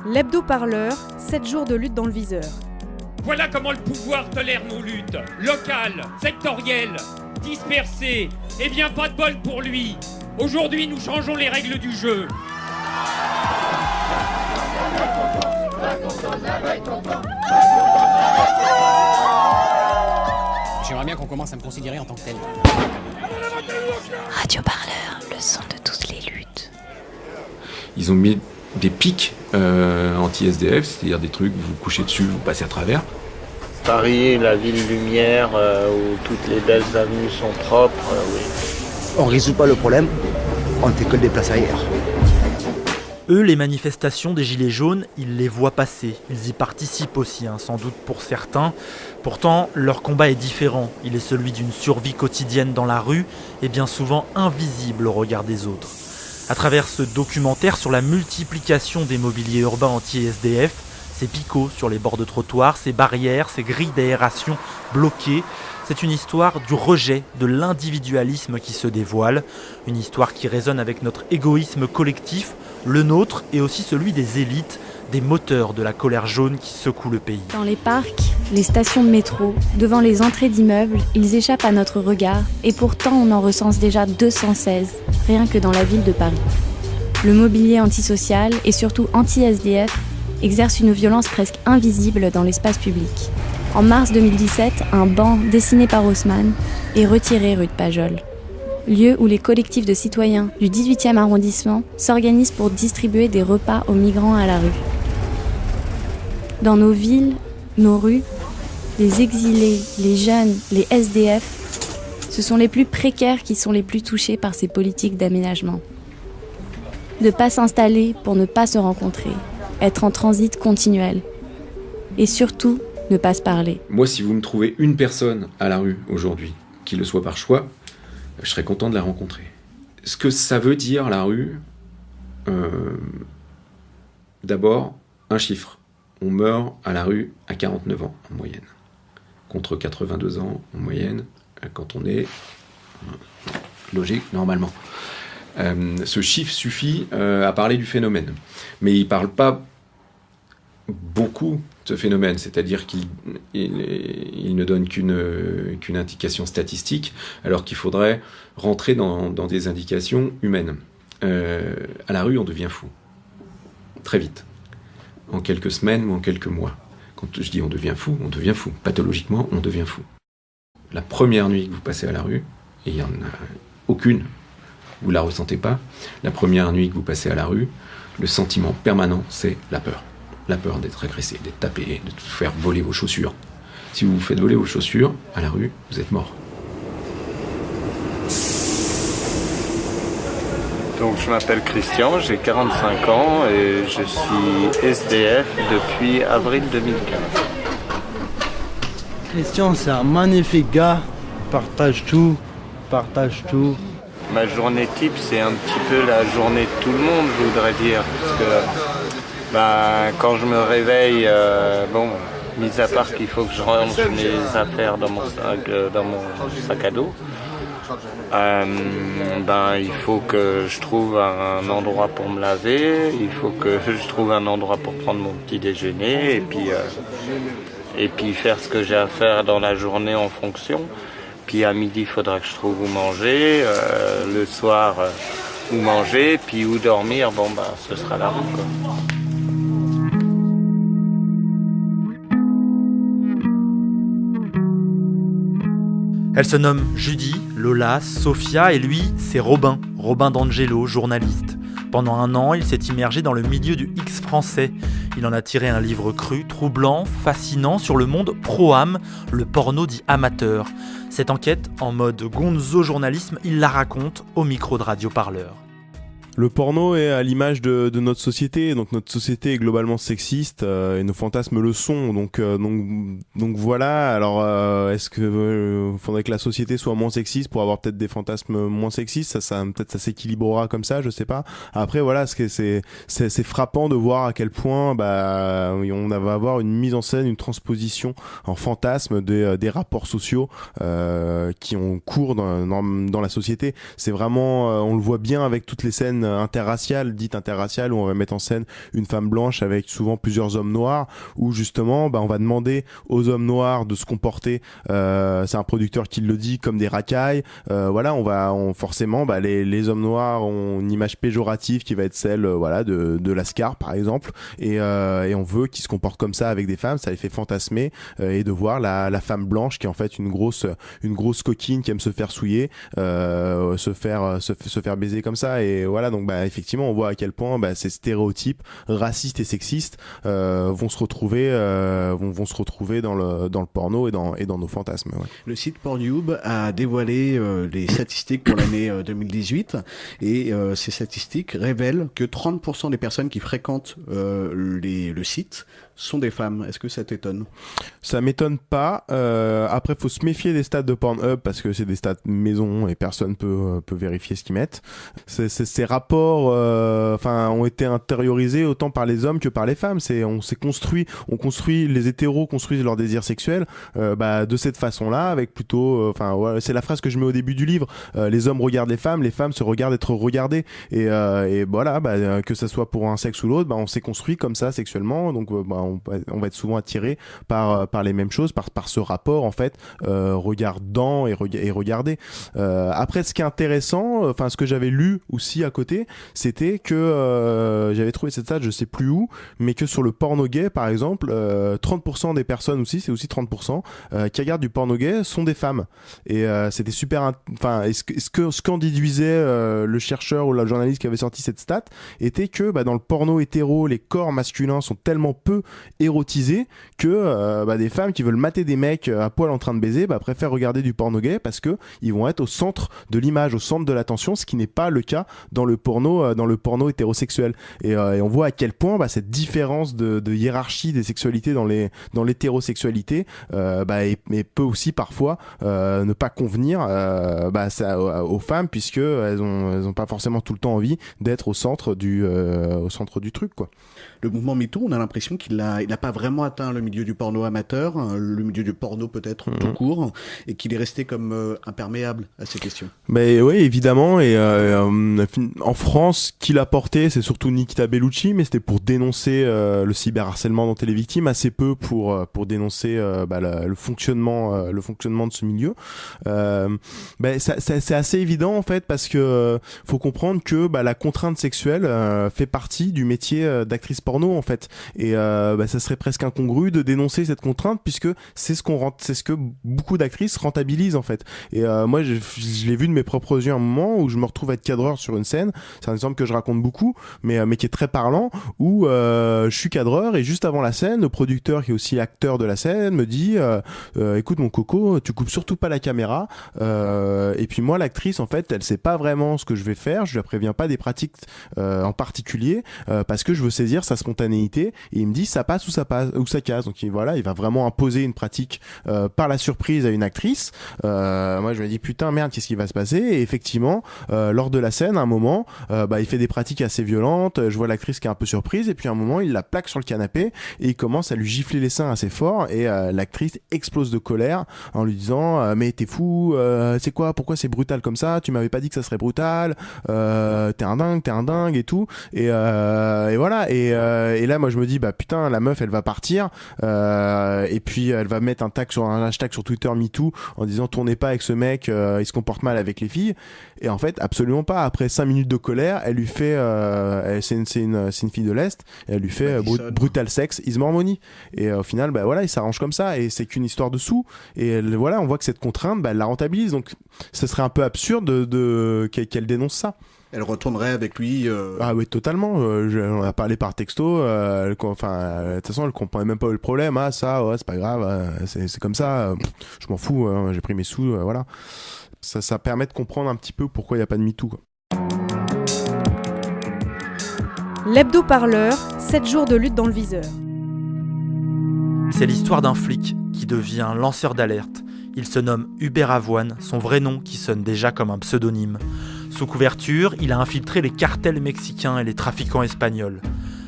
L'hebdo-parleur, 7 jours de lutte dans le viseur. Voilà comment le pouvoir tolère nos luttes. Locales, sectorielles, dispersées. Eh bien, pas de bol pour lui. Aujourd'hui, nous changeons les règles du jeu. J'aimerais bien qu'on commence à me considérer en tant que tel. Radio Parleur, le son de toutes les luttes. Ils ont mis des pics anti-SDF, c'est-à-dire des trucs, vous vous couchez dessus, vous passez à travers. Paris, la ville lumière, où toutes les belles avenues sont propres, oui. On ne résout pas le problème, on ne fait que le déplacer ailleurs. Eux, les manifestations des Gilets jaunes, ils les voient passer. Ils y participent aussi, sans doute pour certains. Pourtant, leur combat est différent. Il est celui d'une survie quotidienne dans la rue et bien souvent invisible au regard des autres. À travers ce documentaire sur la multiplication des mobiliers urbains anti-SDF, ces picots sur les bords de trottoirs, ces barrières, ces grilles d'aération bloquées, c'est une histoire du rejet de l'individualisme qui se dévoile, une histoire qui résonne avec notre égoïsme collectif, le nôtre et aussi celui des élites, des moteurs de la colère jaune qui secoue le pays. Dans les parcs, les stations de métro, devant les entrées d'immeubles, ils échappent à notre regard et pourtant on en recense déjà 216, rien que dans la ville de Paris. Le mobilier antisocial et surtout anti-SDF exerce une violence presque invisible dans l'espace public. En mars 2017, un banc dessiné par Haussmann est retiré rue de Pajol, lieu où les collectifs de citoyens du 18e arrondissement s'organisent pour distribuer des repas aux migrants à la rue. Dans nos villes, nos rues, les exilés, les jeunes, les SDF, ce sont les plus précaires qui sont les plus touchés par ces politiques d'aménagement. Ne pas s'installer pour ne pas se rencontrer, être en transit continuel. Et surtout, ne pas se parler. Moi, si vous me trouvez une personne à la rue aujourd'hui, qui le soit par choix, je serais content de la rencontrer. Ce que ça veut dire, la rue, d'abord, un chiffre. On meurt à la rue à 49 ans, en moyenne. Contre 82 ans, en moyenne, quand on est logique, normalement. Ce chiffre suffit à parler du phénomène. Mais il ne parle pas beaucoup de ce phénomène, c'est-à-dire qu'il ne donne qu'une indication statistique, alors qu'il faudrait rentrer dans des indications humaines. À la rue, on devient fou. Très vite. En quelques semaines ou en quelques mois. Quand je dis on devient fou. Pathologiquement, on devient fou. La première nuit que vous passez à la rue, et il n'y en a aucune, vous ne la ressentez pas, la première nuit que vous passez à la rue, le sentiment permanent, c'est la peur. La peur d'être agressé, d'être tapé, de vous faire voler vos chaussures. Si vous vous faites voler vos chaussures, à la rue, vous êtes mort. Donc je m'appelle Christian, j'ai 45 ans et je suis SDF depuis avril 2015. Christian, c'est un magnifique gars, partage tout. Ma journée type, c'est un petit peu la journée de tout le monde, je voudrais dire. Parce que quand je me réveille, mis à part qu'il faut que je range mes affaires dans mon sac à dos, il faut que je trouve un endroit pour me laver, il faut que je trouve un endroit pour prendre mon petit déjeuner et puis faire ce que j'ai à faire dans la journée en fonction. Puis à midi, il faudra que je trouve où manger, le soir où manger, puis où dormir, ce sera la rue, quoi. Elle se nomme Judy, Lola, Sophia et lui, c'est Robin D'Angelo, journaliste. Pendant un an, il s'est immergé dans le milieu du X français. Il en a tiré un livre cru, troublant, fascinant sur le monde pro-am, le porno dit amateur. Cette enquête, en mode gonzo-journalisme, il la raconte au micro de Radio Parleur. Le porno est à l'image de notre société, donc notre société est globalement sexiste et nos fantasmes le sont, donc voilà. Alors est-ce que faudrait que la société soit moins sexiste pour avoir peut-être des fantasmes moins sexistes, ça peut-être ça s'équilibrera comme ça, je sais pas. Après voilà, c'est frappant de voir à quel point on va avoir une mise en scène, une transposition en fantasme des rapports sociaux qui ont cours dans la société. C'est vraiment on le voit bien avec toutes les scènes scène interraciale, dite interraciale, où on va mettre en scène une femme blanche avec souvent plusieurs hommes noirs, où justement on va demander aux hommes noirs de se comporter, c'est un producteur qui le dit, comme des racailles. Voilà, forcément les hommes noirs ont une image péjorative qui va être celle de Lascar par exemple, et on veut qu'ils se comportent comme ça avec des femmes. Ça les fait fantasmer, et de voir la femme blanche qui est en fait une grosse coquine qui aime se faire souiller, se faire baiser comme ça. Et voilà, donc effectivement on voit à quel point ces stéréotypes racistes et sexistes vont se retrouver dans le porno et dans nos fantasmes. Ouais. Le site Pornhub a dévoilé les statistiques pour l'année 2018, et ces statistiques révèlent que 30% des personnes qui fréquentent le site sont des femmes. Est-ce que ça t'étonne ? Ça m'étonne pas. Après, faut se méfier des stats de Pornhub parce que c'est des stats maison et personne peut vérifier ce qu'ils mettent. Ces rapports ont été intériorisés autant par les hommes que par les femmes. Les hétéros construisent leur désir sexuel de cette façon-là, avec plutôt c'est la phrase que je mets au début du livre, les hommes regardent les femmes se regardent être regardés, et voilà, que ça soit pour un sexe ou l'autre, on s'est construit comme ça sexuellement, donc on va être souvent attiré par les mêmes choses, par ce rapport en fait, regardant et regardé. Après, ce qui est intéressant, ce que j'avais lu aussi à côté, c'était que j'avais trouvé cette stat, je sais plus où, mais que sur le porno gay par exemple, 30% des personnes aussi, c'est aussi 30% qui regardent du porno gay sont des femmes, et c'était super. Ce qu'en déduisait le chercheur ou le journaliste qui avait sorti cette stat était que dans le porno hétéro, les corps masculins sont tellement peu érotisés que des femmes qui veulent mater des mecs à poil en train de baiser préfèrent regarder du porno gay parce que ils vont être au centre de l'image, au centre de l'attention, ce qui n'est pas le cas dans le porno hétérosexuel. Et on voit à quel point cette différence de hiérarchie des sexualités dans l'hétérosexualité peut aussi parfois ne pas convenir aux femmes, puisque elles ont pas forcément tout le temps envie d'être au centre du truc, quoi. Le mouvement MeToo, on a l'impression qu'il n'a pas vraiment atteint le milieu du porno amateur, le milieu du porno peut-être tout court, et qu'il est resté comme imperméable à ces questions. Mais oui, évidemment, et en France, qui l'a porté, c'est surtout Nikita Bellucci, mais c'était pour dénoncer le cyberharcèlement dont elle est victime, assez peu pour dénoncer le fonctionnement de ce milieu. C'est assez évident en fait, parce que faut comprendre que la contrainte sexuelle fait partie du métier d'actrice porno en fait, et ça serait presque incongru de dénoncer cette contrainte, puisque c'est ce que beaucoup d'actrices rentabilisent en fait. Et moi je l'ai vu de mes propres yeux à un moment où je me retrouve à être cadreur sur une scène. C'est un exemple que je raconte beaucoup, mais qui est très parlant, où je suis cadreur, et juste avant la scène, le producteur qui est aussi acteur de la scène me dit écoute mon coco, tu coupes surtout pas la caméra, et puis moi l'actrice en fait elle sait pas vraiment ce que je vais faire, je la préviens pas des pratiques en particulier, parce que je veux saisir sa spontanéité, et il me dit ça passe ou ça casse. Donc il va vraiment imposer une pratique par la surprise à une actrice. Moi je me dis putain merde, qu'est-ce qui va se passer? Et effectivement lors de la scène, à un moment il fait des pratiques assez violentes, je vois l'actrice qui est un peu surprise, et puis à un moment il la plaque sur le canapé et il commence à lui gifler les seins assez fort, et l'actrice explose de colère en lui disant mais t'es fou, c'est quoi, pourquoi c'est brutal comme ça, tu m'avais pas dit que ça serait brutal, t'es un dingue et tout, et voilà, et là moi je me dis putain, la meuf elle va partir, et puis elle va mettre un hashtag sur Twitter MeToo en disant tournez pas avec ce mec, il se comporte mal avec les filles. Et en fait absolument pas. Après 5 minutes de colère, elle lui fait c'est une fille de l'Est, et elle lui fait brutal sex is more money, et au final il s'arrange comme ça, et c'est qu'une histoire de sous, et on voit que cette contrainte elle la rentabilise. Donc ce serait un peu absurde qu'elle dénonce ça. Elle retournerait avec lui Ah oui, totalement. On a parlé par texto. De toute façon, elle comprenait même pas le problème. Ah ça, ouais, c'est pas grave. C'est comme ça. Je m'en fous. J'ai pris mes sous. Voilà. Ça permet de comprendre un petit peu pourquoi il n'y a pas de MeToo, quoi. L'hebdo parleur, 7 jours de lutte dans le viseur. C'est l'histoire d'un flic qui devient lanceur d'alerte. Il se nomme Hubert Avoine, son vrai nom qui sonne déjà comme un pseudonyme. Sous couverture, il a infiltré les cartels mexicains et les trafiquants espagnols.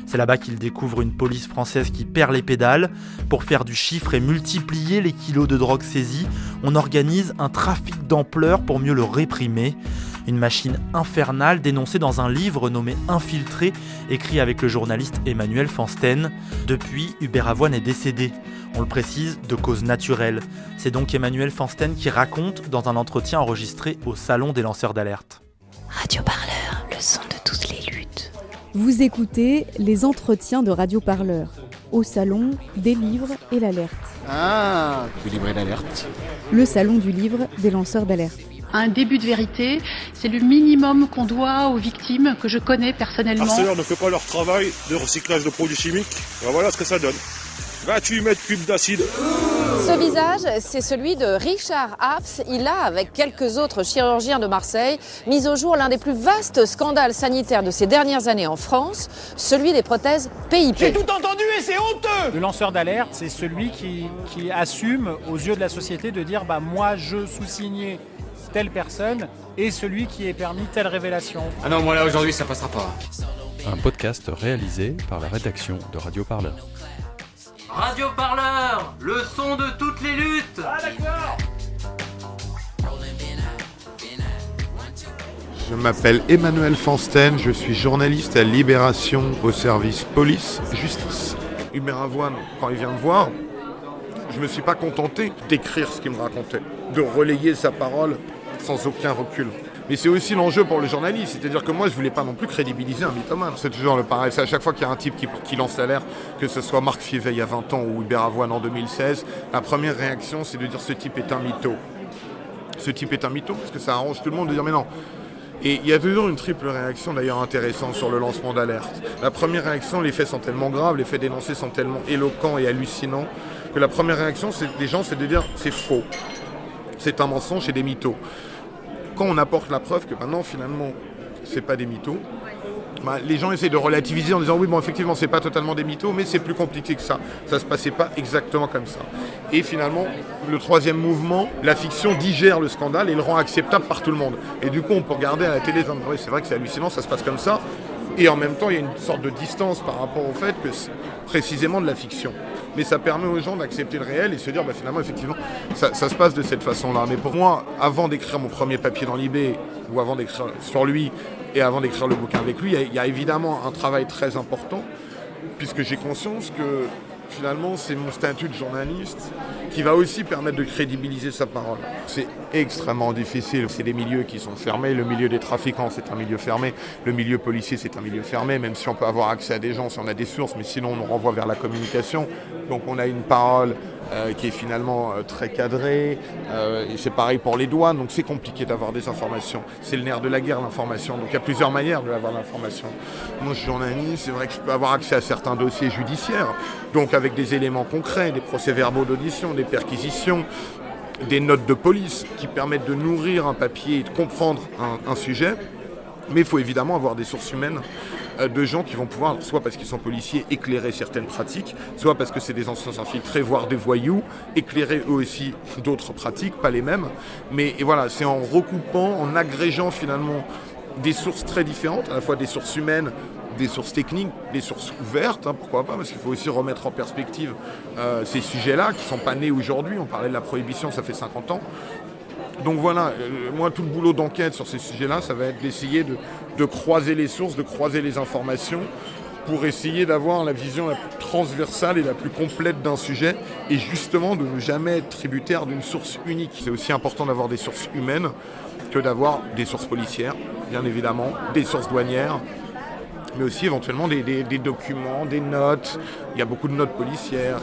C'est là-bas qu'il découvre une police française qui perd les pédales. Pour faire du chiffre et multiplier les kilos de drogue saisis, on organise un trafic d'ampleur pour mieux le réprimer. Une machine infernale dénoncée dans un livre nommé Infiltré, écrit avec le journaliste Emmanuel Fansten. Depuis, Hubert Avoine est décédé. On le précise, de cause naturelle. C'est donc Emmanuel Fansten qui raconte dans un entretien enregistré au Salon des lanceurs d'alerte. Radio Parleur, le son de toutes les luttes. Vous écoutez les entretiens de Radio Parleur, au Salon des livres et l'alerte. Ah, du livre et l'alerte. Le Salon du livre des lanceurs d'alerte. Un début de vérité, c'est le minimum qu'on doit aux victimes que je connais personnellement. Arcelor ne fait pas leur travail de recyclage de produits chimiques. Ben voilà ce que ça donne. 28 mètres cubes d'acide. Ce visage, c'est celui de Richard Abs. Il a, avec quelques autres chirurgiens de Marseille, mis au jour l'un des plus vastes scandales sanitaires de ces dernières années en France, celui des prothèses PIP. J'ai tout entendu et c'est honteux. Le lanceur d'alerte, c'est celui qui assume aux yeux de la société de dire moi je sous-signais telle personne et celui qui est permis telle révélation. Ah non, moi là aujourd'hui ça passera pas. Un podcast réalisé par la rédaction de Radio Parleur. Radio Parleur, le son de toutes les luttes. Ah d'accord. Je m'appelle Emmanuel Fansten, je suis journaliste à Libération au service police-justice. Hubert Avoine, quand il vient me voir, je me suis pas contenté d'écrire ce qu'il me racontait, de relayer sa parole sans aucun recul. Mais c'est aussi l'enjeu pour le journaliste, c'est-à-dire que moi je voulais pas non plus crédibiliser un mythomane. C'est toujours le pareil, c'est à chaque fois qu'il y a un type qui lance l'alerte, que ce soit Marc Fievel il y a 20 ans ou Hubert Avoine en 2016, la première réaction c'est de dire ce type est un mytho. Ce type est un mytho parce que ça arrange tout le monde de dire mais non. Et il y a toujours une triple réaction d'ailleurs intéressante sur le lancement d'alerte. La première réaction, les faits sont tellement graves, les faits dénoncés sont tellement éloquents et hallucinants que la première réaction des gens c'est de dire c'est faux, c'est un mensonge, c'est des mythos. Quand on apporte la preuve que maintenant finalement c'est pas des mythos, les gens essaient de relativiser en disant oui bon effectivement c'est pas totalement des mythos mais c'est plus compliqué que ça se passait pas exactement comme ça. Et finalement le troisième mouvement, la fiction digère le scandale et le rend acceptable par tout le monde. Et du coup on peut regarder à la télé, oui, c'est vrai que c'est hallucinant, ça se passe comme ça. Et en même temps il y a une sorte de distance par rapport au fait que c'est précisément de la fiction. Mais ça permet aux gens d'accepter le réel et se dire finalement effectivement ça se passe de cette façon-là. Mais pour moi, avant d'écrire mon premier papier dans Libé, ou avant d'écrire sur lui et avant d'écrire le bouquin avec lui, il y a évidemment un travail très important puisque j'ai conscience que finalement c'est mon statut de journaliste qui va aussi permettre de crédibiliser sa parole. C'est extrêmement difficile, c'est des milieux qui sont fermés, le milieu des trafiquants c'est un milieu fermé, le milieu policier c'est un milieu fermé, même si on peut avoir accès à des gens, si on a des sources, mais sinon on nous renvoie vers la communication. Donc on a une parole qui est finalement très cadrée, et c'est pareil pour les douanes, donc c'est compliqué d'avoir des informations. C'est le nerf de la guerre, l'information, donc il y a plusieurs manières d'avoir l'information. Moi je suis journaliste, c'est vrai que je peux avoir accès à certains dossiers judiciaires, donc avec des éléments concrets, des procès-verbaux d'audition, des perquisitions, des notes de police qui permettent de nourrir un papier et de comprendre un sujet, mais il faut évidemment avoir des sources humaines de gens qui vont pouvoir, soit parce qu'ils sont policiers, éclairer certaines pratiques, soit parce que c'est des anciens infiltrés, voire des voyous, éclairer eux aussi d'autres pratiques, pas les mêmes. Mais et voilà, c'est en recoupant, en agrégeant finalement des sources très différentes, à la fois des sources humaines, des sources techniques, des sources ouvertes, pourquoi pas, parce qu'il faut aussi remettre en perspective ces sujets-là qui ne sont pas nés aujourd'hui. On parlait de la prohibition, ça fait 50 ans. Donc voilà, moi tout le boulot d'enquête sur ces sujets-là, ça va être d'essayer de croiser les sources, de croiser les informations pour essayer d'avoir la vision la plus transversale et la plus complète d'un sujet et justement de ne jamais être tributaire d'une source unique. C'est aussi important d'avoir des sources humaines que d'avoir des sources policières, bien évidemment, des sources douanières, mais aussi éventuellement des documents, des notes. Il y a beaucoup de notes policières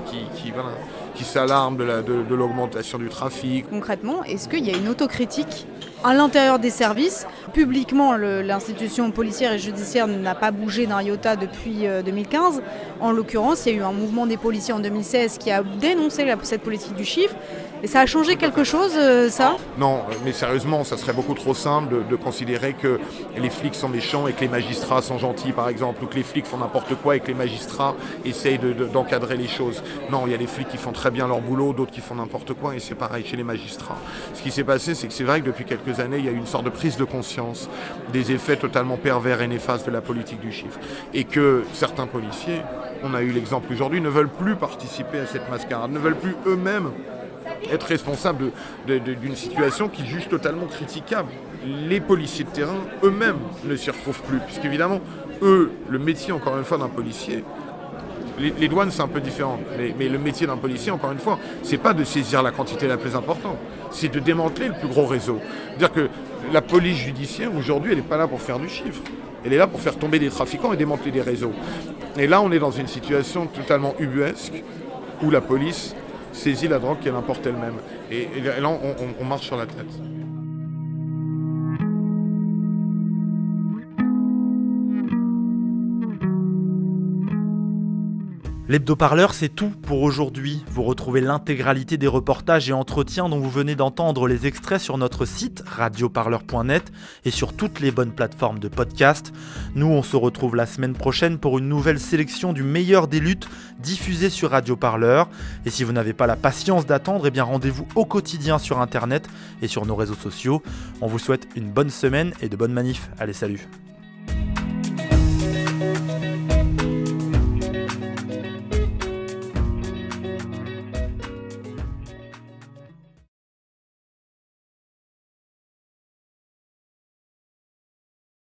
qui s'alarment de l'augmentation du trafic. Concrètement, est-ce qu'il y a une autocritique à l'intérieur des services? Publiquement, l'institution policière et judiciaire n'a pas bougé d'un iota depuis 2015. En l'occurrence, il y a eu un mouvement des policiers en 2016 qui a dénoncé cette politique du chiffre. Et ça a changé quelque chose, ça? Non, mais sérieusement, ça serait beaucoup trop simple de considérer que les flics sont méchants et que les magistrats sont gentils, par exemple, ou que les flics font n'importe quoi et que les magistrats essayent d'encadrer les choses. Non, il y a des flics qui font très bien leur boulot, d'autres qui font n'importe quoi, et c'est pareil chez les magistrats. Ce qui s'est passé, c'est que c'est vrai que depuis quelques années, il y a eu une sorte de prise de conscience des effets totalement pervers et néfastes de la politique du chiffre. Et que certains policiers, on a eu l'exemple aujourd'hui, ne veulent plus participer à cette mascarade, ne veulent plus eux-mêmes être responsable d'une situation qu'ils jugent totalement critiquable. les policiers de terrain eux-mêmes ne s'y retrouvent plus, puisqu'évidemment, eux, le métier, encore une fois, d'un policier, les douanes, c'est un peu différent, mais le métier d'un policier, encore une fois, c'est pas de saisir la quantité la plus importante, c'est de démanteler le plus gros réseau. C'est-à-dire que la police judiciaire, aujourd'hui, elle n'est pas là pour faire du chiffre. Elle est là pour faire tomber des trafiquants et démanteler des réseaux. Et là, on est dans une situation totalement ubuesque, où la police saisit la drogue qu'elle importe elle-même. Et là, on marche sur la tête. L'hebdo-parleur, c'est tout pour aujourd'hui. Vous retrouvez l'intégralité des reportages et entretiens dont vous venez d'entendre les extraits sur notre site radioparleur.net et sur toutes les bonnes plateformes de podcast. Nous, on se retrouve la semaine prochaine pour une nouvelle sélection du meilleur des luttes diffusées sur Radio Parleur. Et si vous n'avez pas la patience d'attendre, eh bien rendez-vous au quotidien sur Internet et sur nos réseaux sociaux. On vous souhaite une bonne semaine et de bonnes manifs. Allez, salut!